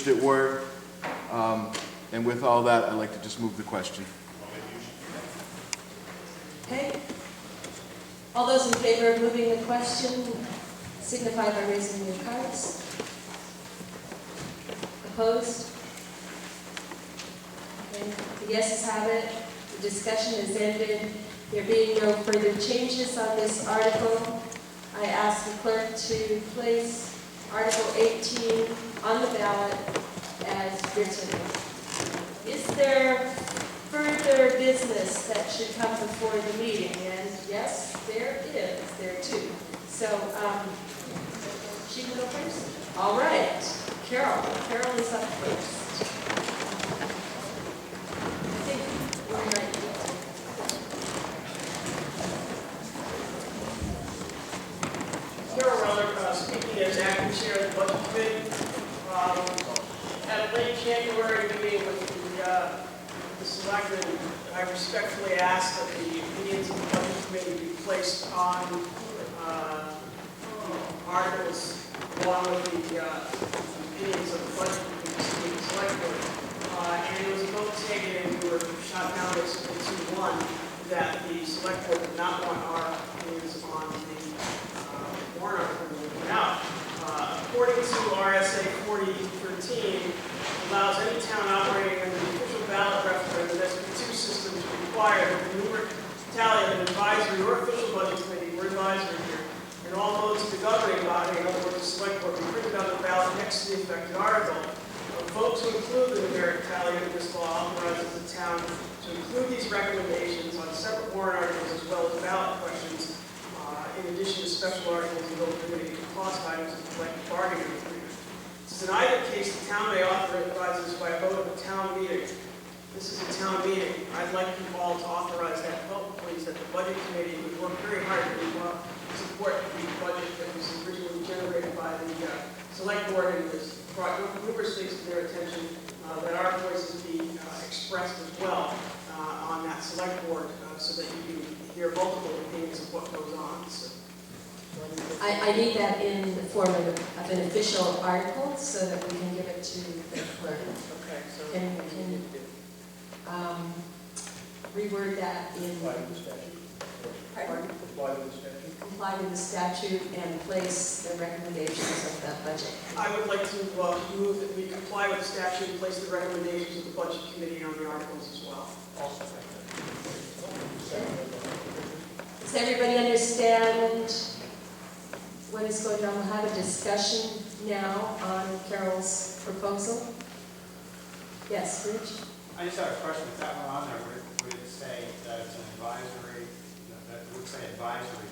it were. And with all that, I'd like to just move the question. Okay. All those in favor of moving the question signify by raising your cards. Opposed? Okay. The yeses have it. The discussion is ended. There being no further changes on this article, I ask the clerk to place Article 18 on the ballot as written. Is there further business that should come before the meeting? And yes, there is. There are two. So, she can go first? All right. Carol. Carol is up first. I think we're right. Carol Ruther, speaking as acting chair of the Budget Committee. At a late January meeting with the selectmen, I respectfully asked that the opinions of the Budget Committee be placed on articles along with the opinions of the Budget Committee, the Select Board. And it was a vote taken, and we were shot down basically 2-1, that the Select Board did not want our opinions on the warrant article moving out. According to RSA 4013, allows any town operating under the official ballot referendum SB2 system to require that the numeric tally of an advisory or official budget committee, we're advisory here, and all votes of the governing body, in other words, the select board, be printed on the ballot next to the affected article. A vote to include the numeric tally under this law authorizes the town to include these recommendations on separate warrant articles as well as ballot questions, in addition to special articles and vote limiting cost items of collective bargaining agreement. This is in either case, the town may authorize this by a vote of a town meeting. This is a town meeting. I'd like you all to authorize that vote, please, that the Budget Committee would work very hard to support the budget that was originally generated by the Select Board, and has brought numerous things to their attention, that our voices be expressed as well on that Select Board, so that you can hear multiple opinions of what goes on. So, I need that in the form of an official article so that we can give it to the clerk. okay, so Can you reword that in Comply with the statute. pardon? Comply with the statute. Comply with the statute and place the recommendations of the budget. I would like to move that we comply with the statute and place the recommendations of the Budget Committee on the articles as well. Also, Does everybody understand what is going on? We'll have a discussion now on Carol's proposal. Yes, Rich? I just have a question. If that were on there, would it say that it's an advisory, that it would say advisory?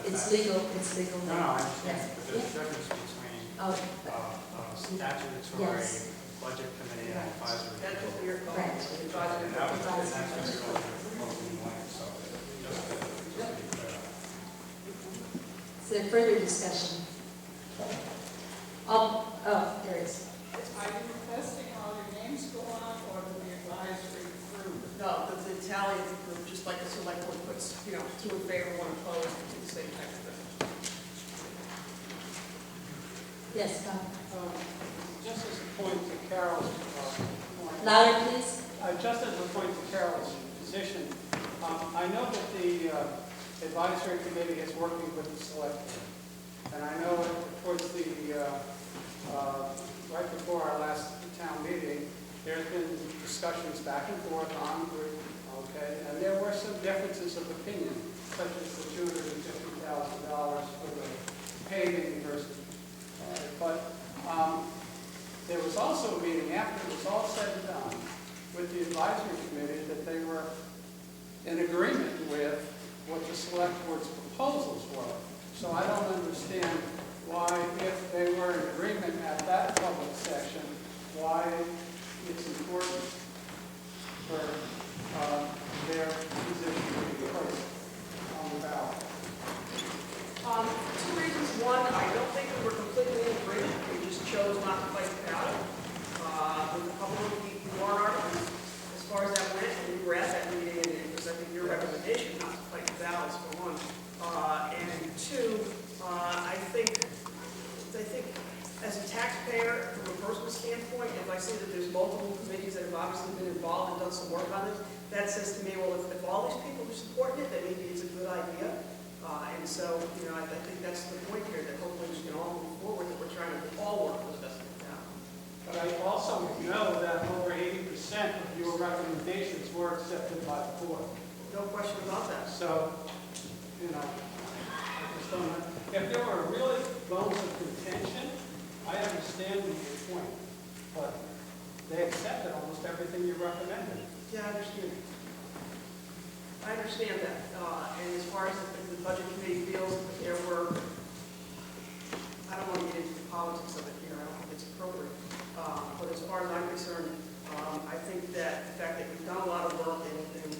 It's legal. It's legal. No, I understand. Yes. But there's a difference between statutory Yes. budget committee and advisory. That's what committee. we're calling Right. advisory. And that's what you're proposing anyway, so just to be clear. Is there further discussion? There is. Are you requesting all your names go on, or do the advisory through? No, the tally of the group, just like the Select Board puts, two in favor, one opposed, the same type of thing. Yes, Bob. just as a point to Carol's point. Louder, please. Just as a point to Carol's position, I know that the advisory committee is working with the select board. And I know towards the, right before our last town meeting, there's been discussions back and forth on group, okay? And there were some differences of opinion, such as the $250,000 for the paving versus, but there was also a meeting after it was all said and done with the advisory committee that they were in agreement with what the select board's proposals were. So I don't understand why, if they were in agreement at that public session, why it's important for their position to be placed on the ballot. Two reasons. One, I don't think we were completely in agreement. We just chose not to fight the battle. With a couple of the warrant articles, as far as that went, and we were at that meeting, and it was, I think, your recommendation not to fight the battles, for one. And two, I think as a taxpayer, there from a personal standpoint, if I see that there's multiple committees that have obviously been involved and done some work on this, that says to me, well, if all these people are supporting it, then maybe it's a good idea. And so, I think that's the point here, that hopefully we can all move forward, that we're trying to all work for the best of the town. But I also know that over 80% of your recommendations were accepted by the board. No question about that. So, I just don't know. If there were really bones of contention, I understand your point. But they accepted almost everything you recommended. Yeah, I understand. I understand that. And as far as the budget committee feels, there were, I don't want to get into the politics of it here. I don't think it's appropriate. But as far as I'm concerned, I think that the fact that we've done a lot of work and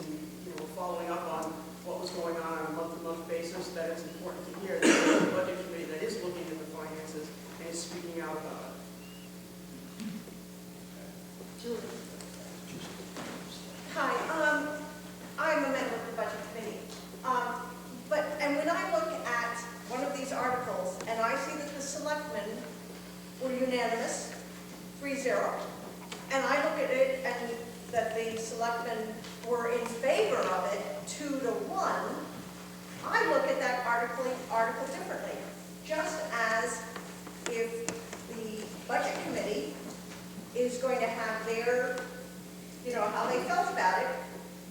we're following up on what was going on a month-to-month basis, that it's important to hear that there's a budget committee that is looking at the finances and is speaking out about it. Julie? Hi, I'm a member of the Budget Committee. And when I look at one of these articles, and I see that the selectmen were unanimous, 3-0, and I look at it and that the selectmen were in favor of it, 2-1, I look at that article differently. Just as if the Budget Committee is going to have their, how they felt about it,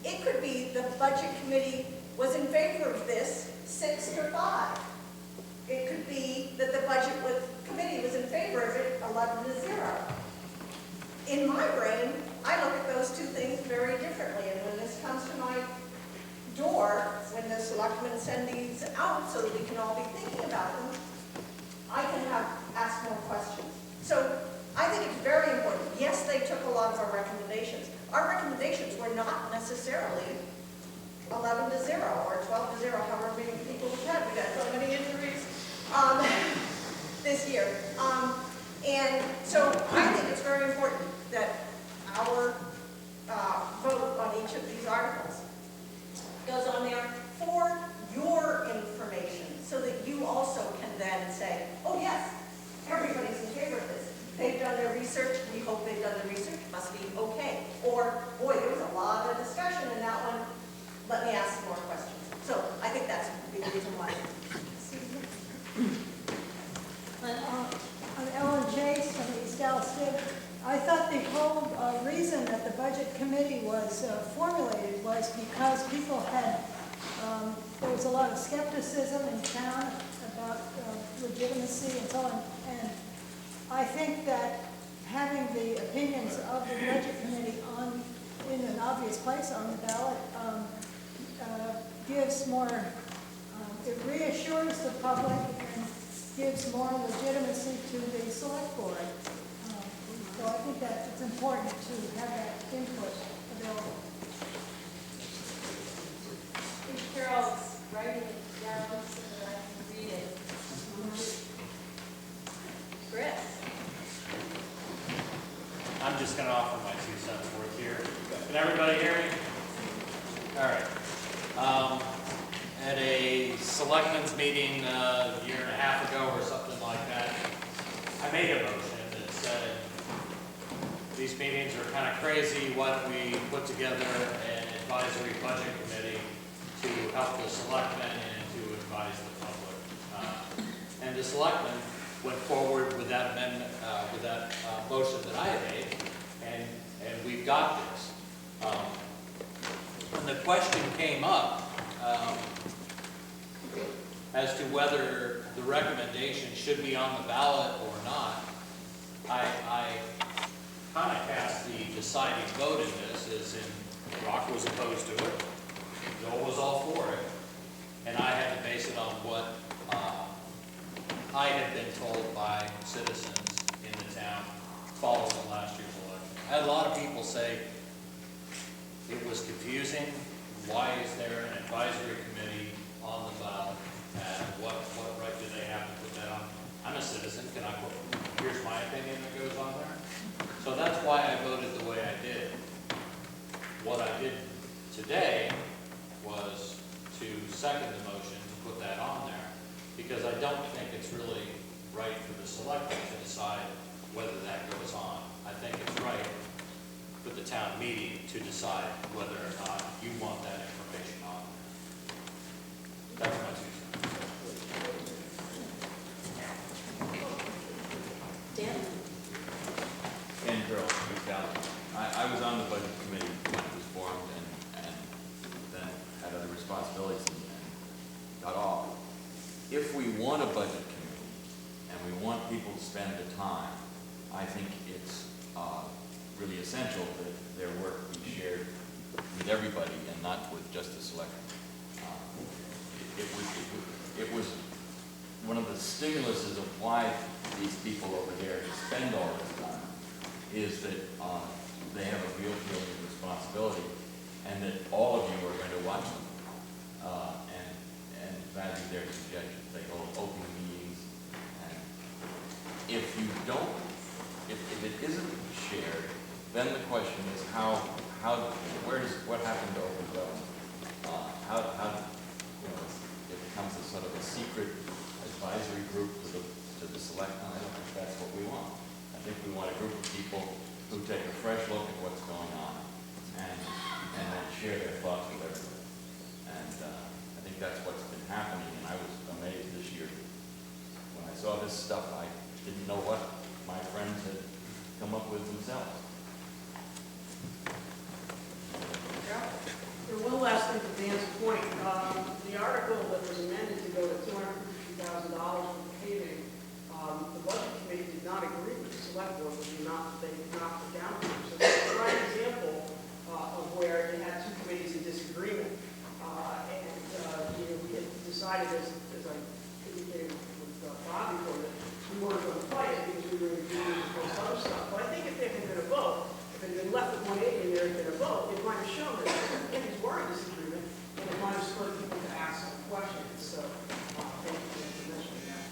it could be the Budget Committee was in favor of this 6-5. It could be that the Budget Committee was in favor of it 11-0. In my brain, I look at those two things very differently, and when this comes to my door, when the selectmen send these out so that we can all be thinking about them, I can ask more questions. So I think it's very important. Yes, they took a lot of our recommendations. Our recommendations were not necessarily 11-0 or 12-0, however many people we had. We got so many injuries this year. And so I think it's very important that our vote on each of these articles goes on there for your information, so that you also can then say, oh yes, everybody's in favor of this. They've done their research, we hope they've done the research, must be okay. Or, boy, there was a lot of discussion in that one, let me ask some more questions. So I think that's the reason why. I'm Ellen Chase from East Alstead. I thought the whole reason that the Budget Committee was formulated was because people had, there was a lot of skepticism in town about legitimacy and so on. And I think that having the opinions of the Budget Committee in an obvious place on the ballot gives more, it reassures the public and gives more legitimacy to the select board. So I think that it's important to have that input available. I think Carol's writing it down so that I can read it. Chris? I'm just going to offer my 2 cents worth here. Can everybody hear me? All right. At a selectmen's meeting a year and a half ago or something like that, I made a motion that said, these meetings are kind of crazy. Why don't we put together an advisory budget committee to help the selectmen and to advise the public? And the selectmen went forward with that amendment, with that motion that I had made, and we've got this. When the question came up as to whether the recommendation should be on the ballot or not, I kind of cast the deciding vote in this, as in Rock was opposed to it, Joel was all for it, and I had to base it on what I had been told by citizens in the town following last year's election. I had a lot of people say it was confusing. Why is there an advisory committee on the ballot? And what right do they have to put that on? I'm a citizen. Can I put, here's my opinion that goes on there? So that's why I voted the way I did. What I did today was to second the motion to put that on there, because I don't think it's really right for the selectmen to decide whether that goes on. I think it's right for the town meeting to decide whether or not you want that information on. That's my 2 cents. Dan? And girl, I was on the budget committee when it was formed and then had other responsibilities and got off. If we want a budget committee and we want people to spend the time, I think it's really essential that their work be shared with everybody and not with just the selectmen. It was one of the stimuluses of why these people over there spend all this time is that they have a real feeling of responsibility and that all of you are going to watch them and value their suggestions. They hold open meetings, and if you don't, if it isn't shared, then the question is what happened to open government? It becomes a sort of a secret advisory group to the selectmen. I don't think that's what we want. I think we want a group of people who take a fresh look at what's going on and then share their thoughts with everybody. And I think that's what's been happening, and I was amazed this year. When I saw this stuff, I didn't know what my friends had come up with themselves. And one last thing to Dan's point, the article that was amended to go to $250,000 for paving, the budget committee did not agree with the select board, they knocked it down. So that's a prime example of where you had 2 committees in disagreement. We had decided, as I indicated with Bobby, that we weren't going to fight it because we were going to do this other stuff. But I think if there had been a vote, if it had been left with 180 and there had been a vote, it might have shown that committees were in disagreement, and it might have spurred people to ask some questions. So thank you for mentioning that.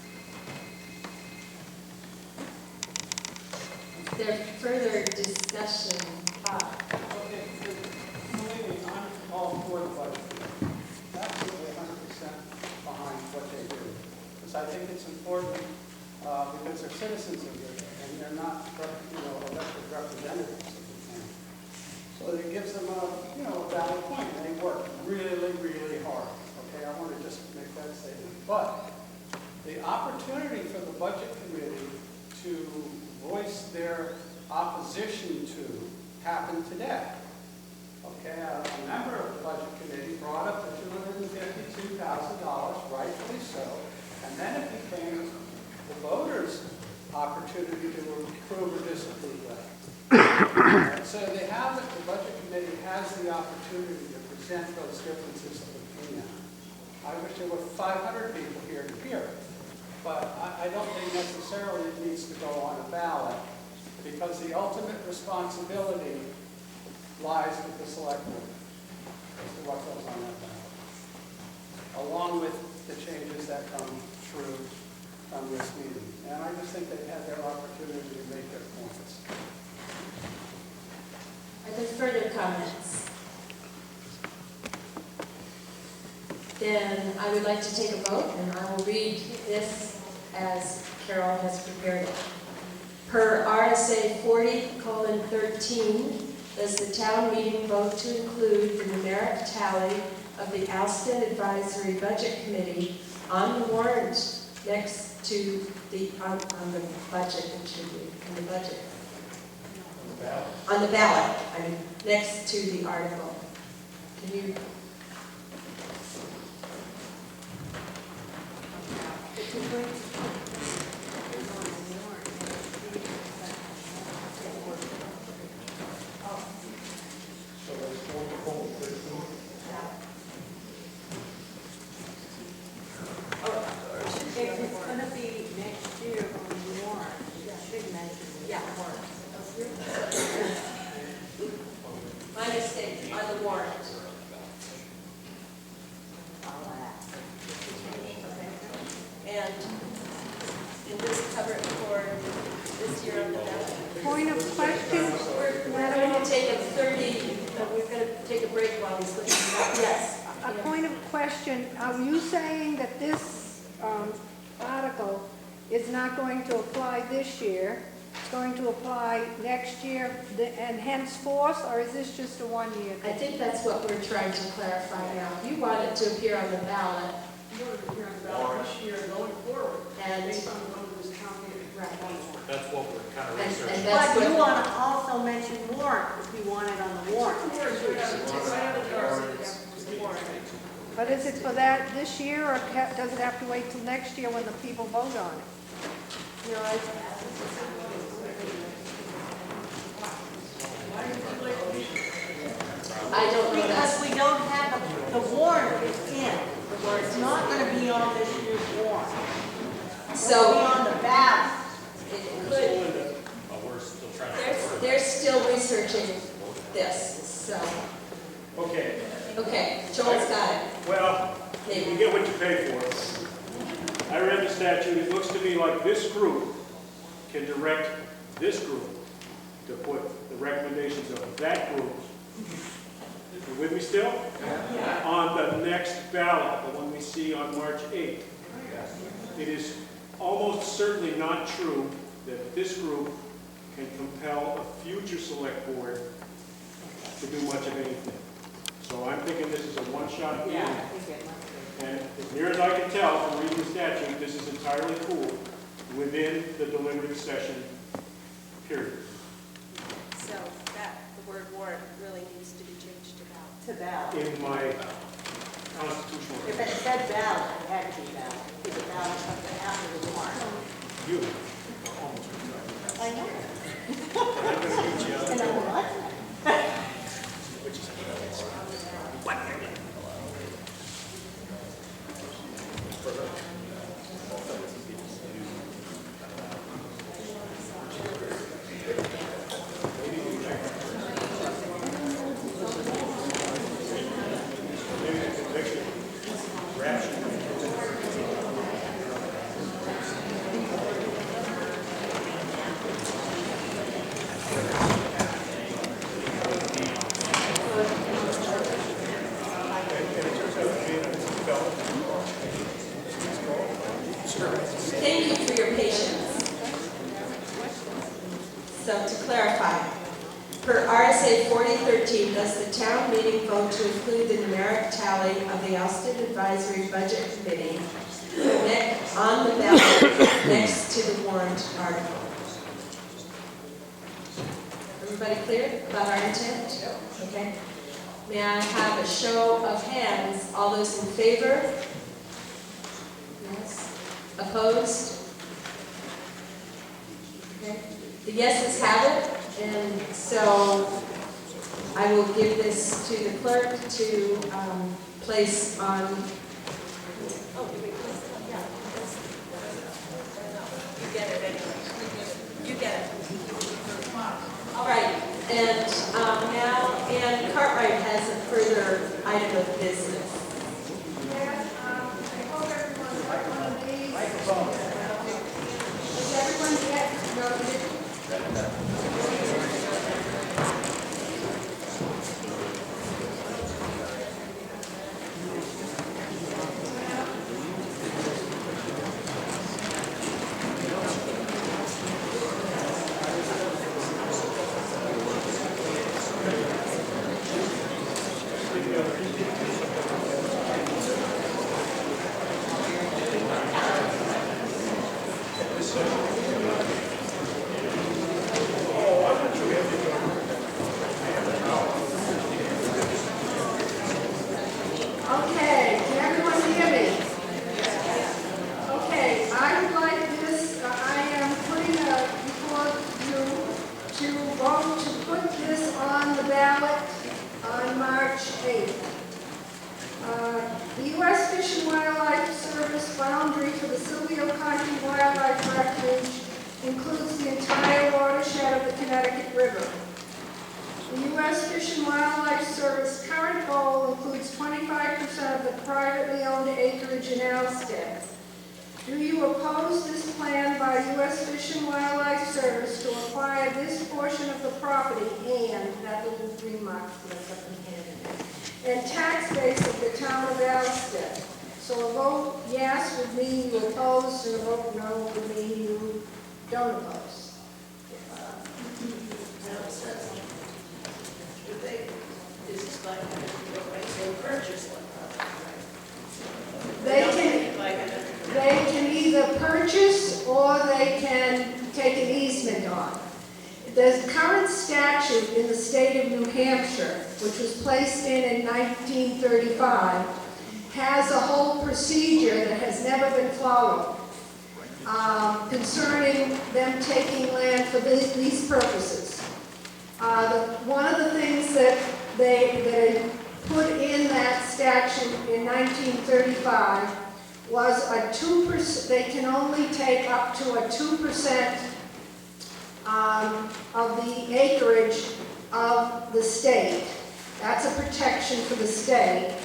Is there further discussion? Okay, believe me, I'm all for the budget. Absolutely 100% behind what they do. Because I think it's important because they're citizens of it and they're not, elected representatives of the town. So it gives them a valid point. They work really, really hard. Okay, I want to just make that statement. But the opportunity for the budget committee to voice their opposition to happened today. Okay, a member of the budget committee brought up the $252,000, rightfully so, and then it became the voters' opportunity to approve or disapprove that. So they have it, the budget committee has the opportunity to present those differences of opinion. I wish there were 500 people here to hear it, but I don't think necessarily it needs to go on a ballot because the ultimate responsibility lies with the select board as to what goes on that ballot, along with the changes that come through from this meeting. And I just think they've had their opportunity to make their points. Are there further comments? Then I would like to take a vote, and I will read this as Carol has prepared it. Per RSA 40:13, does the town meeting vote to include the numeric tally of the Alstead Advisory Budget Committee on the warrant next to the, on the budget, it should be, on the budget? On the ballot, I mean, next to the article. Can you? If it's going to be next year on the warrant, it should mention the warrant. My mistake, on the warrant. And did this cover it for this year on the ballot? Point of question, We're going to take a 30, we're going to take a break while he's looking it up. Yes. a point of question, are you saying that this article is not going to apply this year going to apply next year and henceforth, or is this just a one-year I thing? think that's what we're trying to clarify now. You want it to appear on the ballot, In order to hear about this year going forward, and, based on the vote of this town meeting. right. That's what we're kind of And researching. that's But you what, want to also mention warrant if you want it on the warrant. But is it for that this year, or does it have to wait till next year when the people vote on it? no, I don't know Because that. we don't have, the warrant is in. It's not going to be on this year's warrant. It'll be So, on the ballot. it could, But we're still trying to. they're still researching this, so, Okay, okay, Joel's got it. well, you Maybe. get what you pay for. I read the statute, it looks to me like this group can direct this group to put the recommendations of that group, you with me still? On the next ballot, the one we see on March 8th. It is almost certainly not true that this group can compel a future select board to do much of anything. So I'm thinking this is a one-shot deal. And as near as I can tell from reading the statute, this is entirely cool within the deliberative session period. So that, the word warrant really needs to be changed to ballot. To ballot. In my constitutional. If it said ballot, it had to be ballot. Because the ballot comes after the warrant. You. I know. And I'm what? Thank you for your patience. So to clarify, per RSA 4013, does the town meeting vote to include the numeric tally of the Alstead Advisory Budget Committee on the ballot next to the warrant article? Everybody clear about our intent? Okay. May I have a show of hands? All those in favor? Yes. Opposed? Okay. The yeses have it, and so I will give this to the clerk to place on. You get it anyway. You get it. All right, and now Ann Cartwright has a further item of business. Yes, I hope everyone's got one of these. Does everyone get noted? Okay, can everyone hear me? Okay, I would like this, I am putting before you to vote to put this on the ballot on March 8th. The U.S. Fish and Wildlife Service boundary for the Silvio Conti Wildlife Refuge includes the entire watershed of the Connecticut River. The U.S. Fish and Wildlife Service current goal includes 25% of the privately owned acreage in Alstead. Do you oppose this plan by U.S. Fish and Wildlife Service to acquire this portion of the property and, that little green mark that's up in here, and tax base of the town of Alstead? So a vote yes would mean you oppose, and a vote no would mean you don't oppose. selectmen to purchase one. They can either purchase or they can take an easement on. The current statute in the state of New Hampshire, which was placed in 1935, has a whole procedure that has never been followed concerning them taking land for these purposes. One of the things that they put in that statute in 1935 was a 2%, they can only take up to a 2% of the acreage of the state. That's a protection for the state.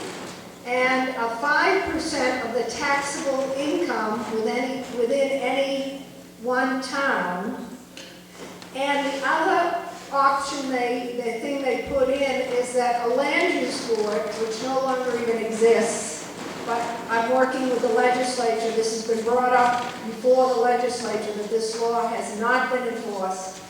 And a 5% of the taxable income within any one town. And the other option, the thing they put in is that a land use board, which no longer even exists, but I'm working with the legislature, this has been brought up before the legislature that this law has not been enforced,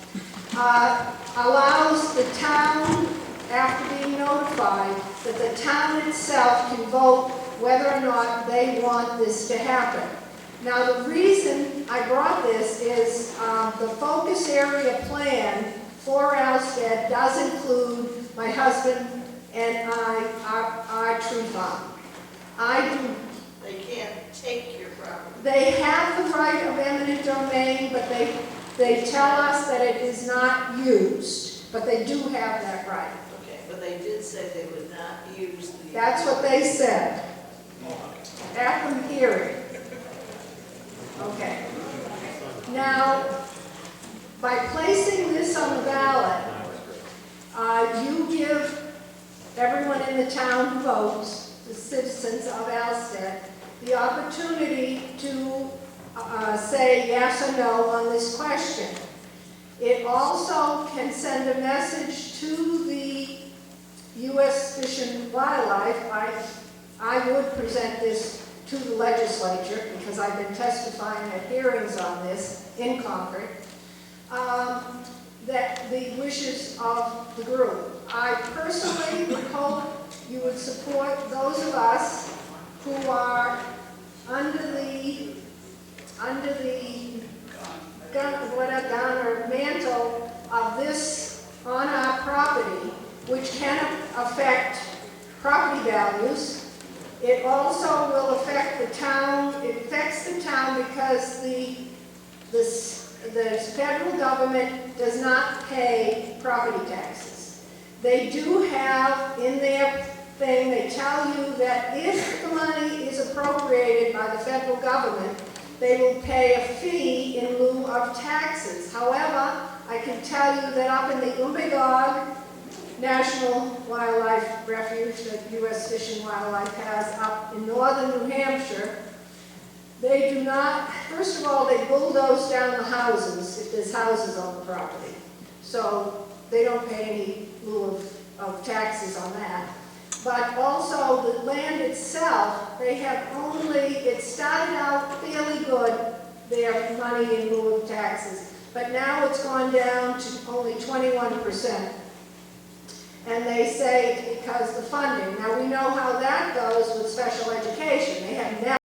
allows the town, after being notified, that the town itself can vote whether or not they want this to happen. Now, the reason I brought this is the focus area plan for Alstead does include my husband and our tree farm. They can't take your property. They have the right of eminent domain, but they tell us that it is not used, but they do have that right. Okay, but they did say they would not use the... That's what they said at the hearing. Okay. Now, by placing this on the ballot, you give everyone in the town who votes, the citizens of Alstead, the opportunity to say yes or no on this question. It also can send a message to the U.S. Fish and Wildlife. I would present this to the legislature because I've been testifying at hearings on this in Concord, that the wishes of the group. I personally would hope you would support those of us who are under the gun or mantle of this on our property, which can affect property values. It also will affect the town. It affects the town because the federal government does not pay property taxes. They do have in their thing, they tell you that if the money is appropriated by the federal government, they will pay a fee in lieu of taxes. However, I can tell you that up in the Umbagog National Wildlife Refuge that U.S. Fish and Wildlife has up in northern New Hampshire, they do not, first of all, they bulldoze down the houses if there's houses on the property. So they don't pay any lieu of taxes on that. But also the land itself, they have only, it started out fairly good, their money in lieu of taxes. But now it's gone down to only 21%. And they say it's because the funding. Now we know how that goes with special education. They have never